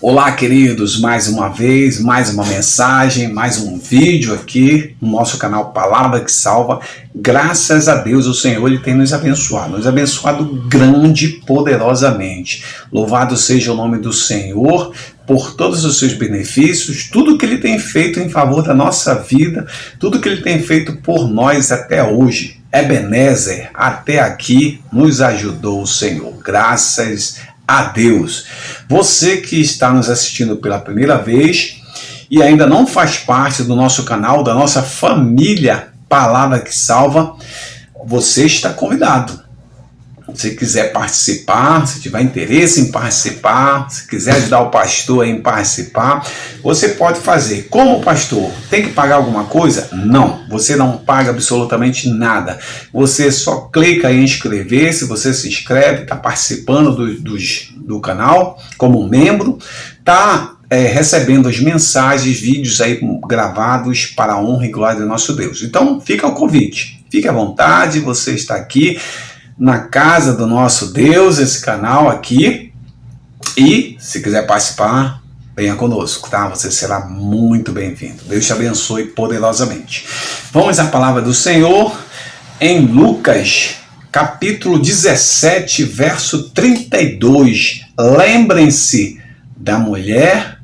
Olá, queridos, mais uma vez, mais uma mensagem, mais um vídeo aqui no nosso canal Palavra que Salva. Graças a Deus, o Senhor ele tem nos abençoado grande e poderosamente. Louvado seja o nome do Senhor por todos os seus benefícios, tudo que ele tem feito em favor da nossa vida, tudo que ele tem feito por nós até hoje. Ebenezer, até aqui nos ajudou o Senhor. Graças a Deus. Você que está nos assistindo pela primeira vez e ainda não faz parte do nosso canal, da nossa família Palavra que Salva, você está convidado. Se quiser participar, se tiver interesse em participar, se quiser ajudar o pastor em participar, você pode fazer. Como pastor, tem que pagar alguma coisa? Não, você não paga absolutamente nada. Você só clica em inscrever-se, você se inscreve, está participando do canal como membro, está recebendo as mensagens, vídeos aí gravados para a honra e glória do nosso Deus. Então, fica o convite, fique à vontade, você está aqui na casa do nosso Deus, esse canal aqui, e se quiser participar, venha conosco, tá? Você será muito bem-vindo. Deus te abençoe poderosamente. Vamos à palavra do Senhor em Lucas, capítulo 17, verso 32. Lembrem-se da mulher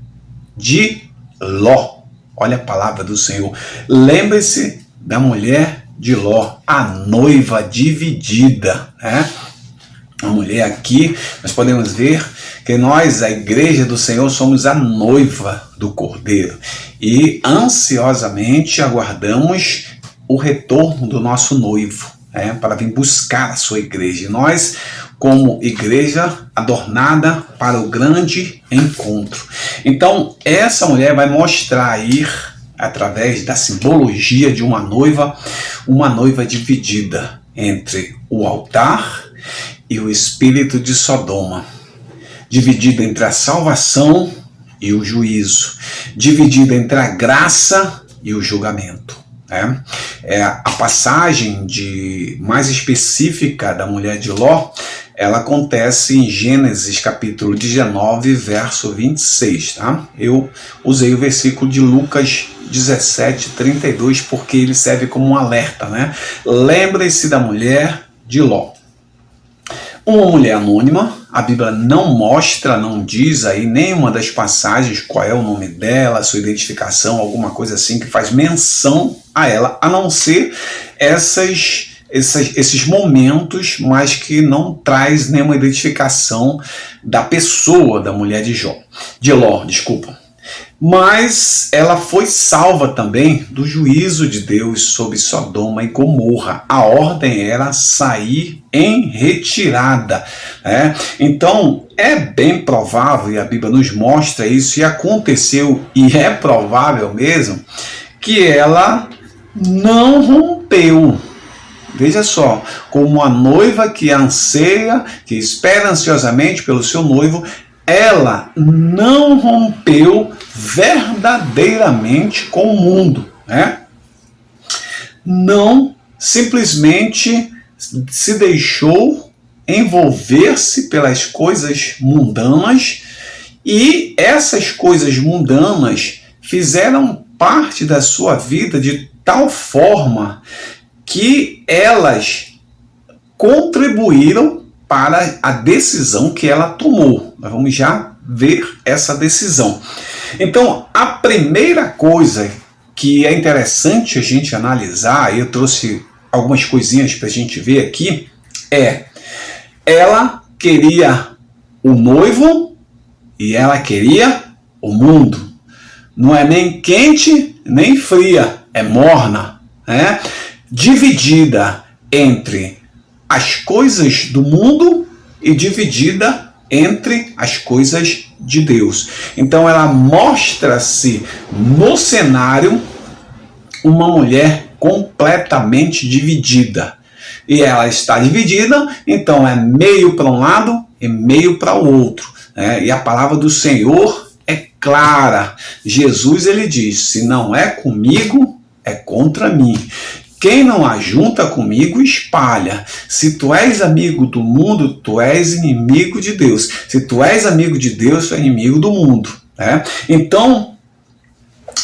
de Ló. Olha a palavra do Senhor. Lembre-se da mulher de Ló, a noiva dividida, né? A mulher aqui, nós podemos ver que nós, a igreja do Senhor, somos a noiva do Cordeiro e ansiosamente aguardamos o retorno do nosso noivo, para vir buscar a sua igreja. E nós, como igreja adornada para o grande encontro. Então, essa mulher vai mostrar aí, através da simbologia de uma noiva dividida entre o altar e o espírito de Sodoma, dividida entre a salvação e o juízo, dividida entre a graça e o julgamento. A passagem mais específica da mulher de Ló, ela acontece em Gênesis capítulo 19, verso 26. Tá? Eu usei o versículo de Lucas 17, 32, porque ele serve como um alerta. Né? Lembre-se da mulher de Ló. Uma mulher anônima, a Bíblia não mostra, não diz aí nenhuma das passagens qual é o nome dela, sua identificação, alguma coisa assim que faz menção a ela, a não ser esses momentos, mas que não traz nenhuma identificação da pessoa da mulher de Ló. Mas ela foi salva também do juízo de Deus sobre Sodoma e Gomorra. A ordem era sair em retirada. Então, é bem provável, e a Bíblia nos mostra isso, e aconteceu, e é provável mesmo, que ela não rompeu. Veja só, como uma noiva que anseia, que espera ansiosamente pelo seu noivo, ela não rompeu verdadeiramente com o mundo, Não simplesmente se deixou envolver-se pelas coisas mundanas, e essas coisas mundanas fizeram parte da sua vida de tal forma que elas contribuíram para a decisão que ela tomou. Nós vamos já ver essa decisão. Então, a primeira coisa que é interessante a gente analisar, eu trouxe algumas coisinhas para a gente ver aqui, ela queria o noivo e ela queria o mundo. Não é nem quente nem fria, é morna, dividida entre as coisas do mundo e dividida entre as coisas de Deus. Então ela mostra-se no cenário uma mulher completamente dividida. E ela está dividida, então é meio para um lado e meio para o outro. E a palavra do Senhor é clara. Jesus ele diz: se não é comigo, é contra mim. Quem não ajunta comigo, espalha. Se tu és amigo do mundo, tu és inimigo de Deus. Se tu és amigo de Deus, tu é inimigo do mundo. Né? Então,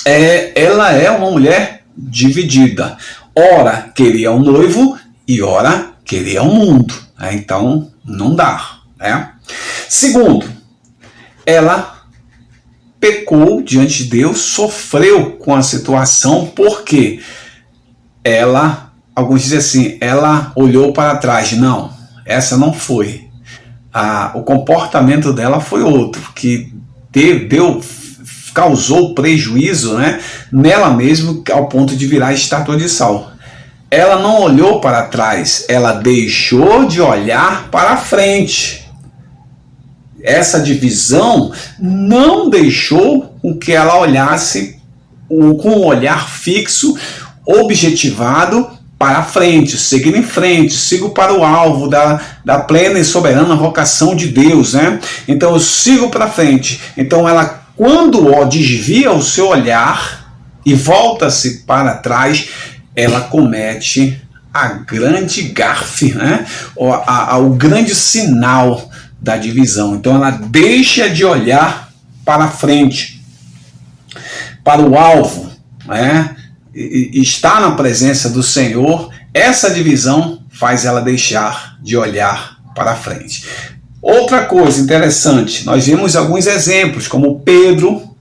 ela é uma mulher dividida. Ora queria um noivo e ora queria o mundo. Né? Então, não dá. Né? Segundo, ela pecou diante de Deus, sofreu com a situação, porque ela, alguns dizem assim, ela olhou para trás. Não, essa não foi. O comportamento dela foi outro, que causou prejuízo, né, nela mesma, ao ponto de virar estátua de sal. Ela não olhou para trás, ela deixou de olhar para frente. Essa divisão não deixou com que ela olhasse com um olhar fixo, objetivado para frente, seguindo em frente, sigo para o alvo da plena e soberana vocação de Deus, né? Então eu sigo para frente. Então ela, quando desvia o seu olhar e volta-se para trás, ela comete a grande gafe, né? O grande sinal da divisão. Então ela deixa de olhar para frente, para o alvo, né? E está na presença do Senhor. Essa divisão faz ela deixar de olhar para frente. Outra coisa interessante, nós vimos alguns exemplos, como Pedro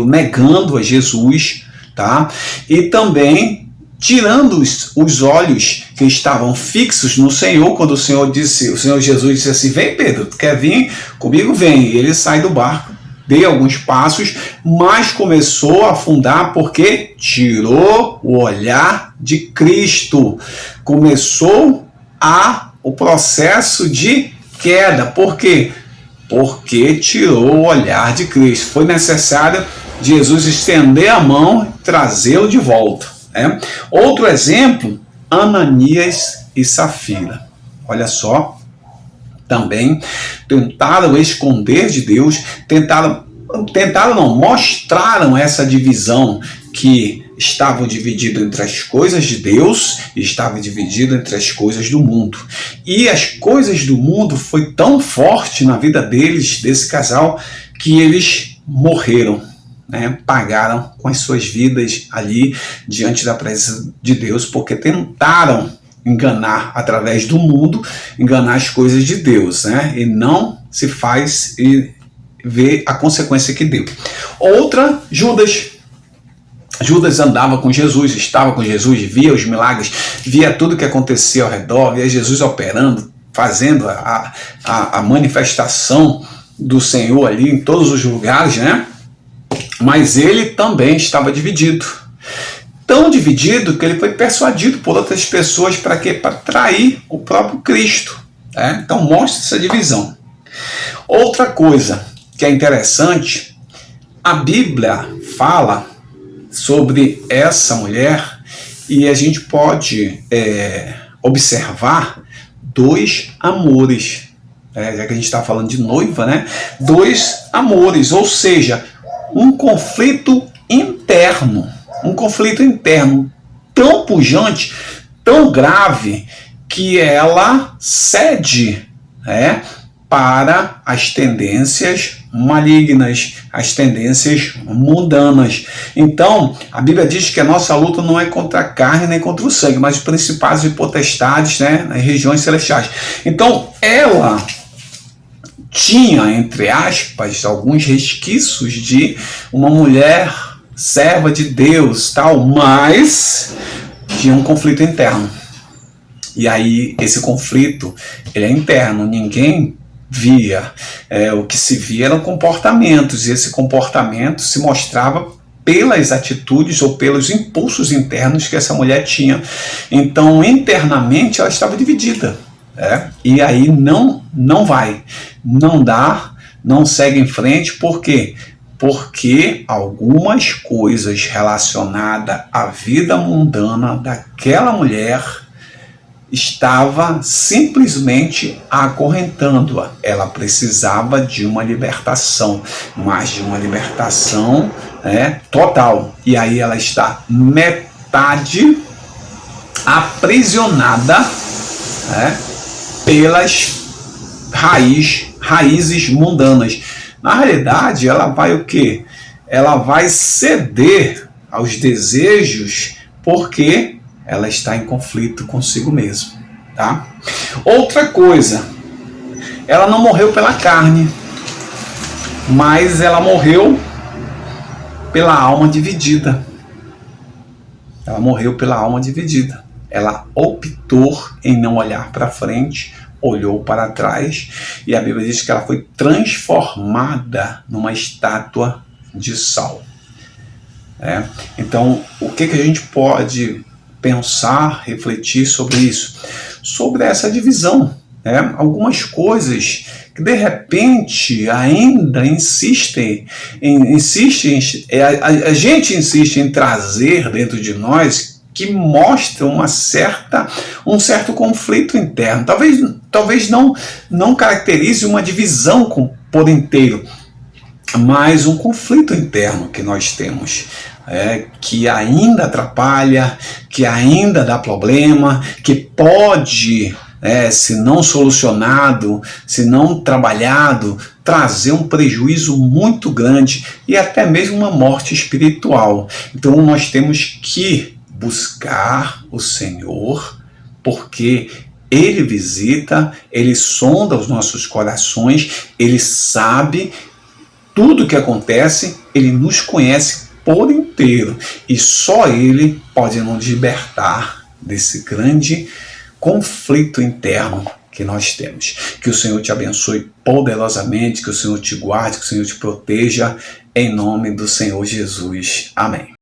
negando a Jesus, tá? E também tirando os olhos que estavam fixos no Senhor, quando o Senhor Jesus disse assim: vem Pedro, tu quer vir comigo? Vem. E ele sai do barco, deu alguns passos, mas começou a afundar porque tirou o olhar de Cristo. Começou o processo de queda. Por quê? Porque tirou o olhar de Cristo. Foi necessário Jesus estender a mão e trazê-lo de volta. Né? Outro exemplo, Ananias e Safira. Olha só. Também tentaram esconder de Deus, mostraram essa divisão, que estavam divididos entre as coisas de Deus e estavam divididos entre as coisas do mundo. E as coisas do mundo foi tão forte na vida deles, desse casal, que eles morreram, né? Pagaram com as suas vidas ali diante da presença de Deus, porque tentaram enganar através do mundo, enganar as coisas de Deus, né? E não se faz e vê a consequência que deu. Outra, Judas. Judas andava com Jesus, estava com Jesus, via os milagres, via tudo que acontecia ao redor, via Jesus operando, fazendo a manifestação do Senhor ali em todos os lugares, né? Mas ele também estava dividido. Tão dividido que ele foi persuadido por outras pessoas para quê? Para trair o próprio Cristo. Né? Então mostra essa divisão. Outra coisa que é interessante, a Bíblia fala sobre essa mulher e a gente pode observar dois amores. Já que a gente está falando de noiva, né? Dois amores, ou seja, um conflito interno. Um conflito interno tão pujante, tão grave, que ela cede, né, para as tendências malignas, as tendências mundanas. Então, a Bíblia diz que a nossa luta não é contra a carne nem contra o sangue, mas os principados e potestades, né, nas regiões celestiais. Então, ela tinha, entre aspas, alguns resquícios de uma mulher serva de Deus, tal, mas tinha um conflito interno. E aí esse conflito, ele é interno, ninguém via. O que se via eram comportamentos, e esse comportamento se mostrava pelas atitudes ou pelos impulsos internos que essa mulher tinha. Então, internamente, ela estava dividida. E aí não vai, não dá, não segue em frente. Por quê? Porque algumas coisas relacionadas à vida mundana daquela mulher estava simplesmente acorrentando-a. Ela precisava de uma libertação, mas de uma libertação total. E aí ela está metade aprisionada, né, pelas raízes mundanas. Na realidade, ela vai o quê? Ela vai ceder aos desejos porque ela está em conflito consigo mesma, tá? Outra coisa, ela não morreu pela carne, mas ela morreu pela alma dividida. Ela morreu pela alma dividida. Ela optou em não olhar para frente, olhou para trás, e a Bíblia diz que ela foi transformada numa estátua de sal. Então, o que a gente pode pensar, refletir sobre isso? Sobre essa divisão. Algumas coisas que de repente ainda insistem, a gente insiste em trazer dentro de nós, que mostra um certo conflito interno. Talvez não caracterize uma divisão por inteiro, mas um conflito interno que nós temos, que ainda atrapalha, que ainda dá problema, que pode, se não solucionado, se não trabalhado, trazer um prejuízo muito grande e até mesmo uma morte espiritual. Então nós temos que buscar o Senhor, porque Ele visita, Ele sonda os nossos corações, Ele sabe tudo o que acontece, Ele nos conhece por inteiro e só Ele pode nos libertar desse grande conflito interno que nós temos. Que o Senhor te abençoe poderosamente, que o Senhor te guarde, que o Senhor te proteja, em nome do Senhor Jesus. Amém.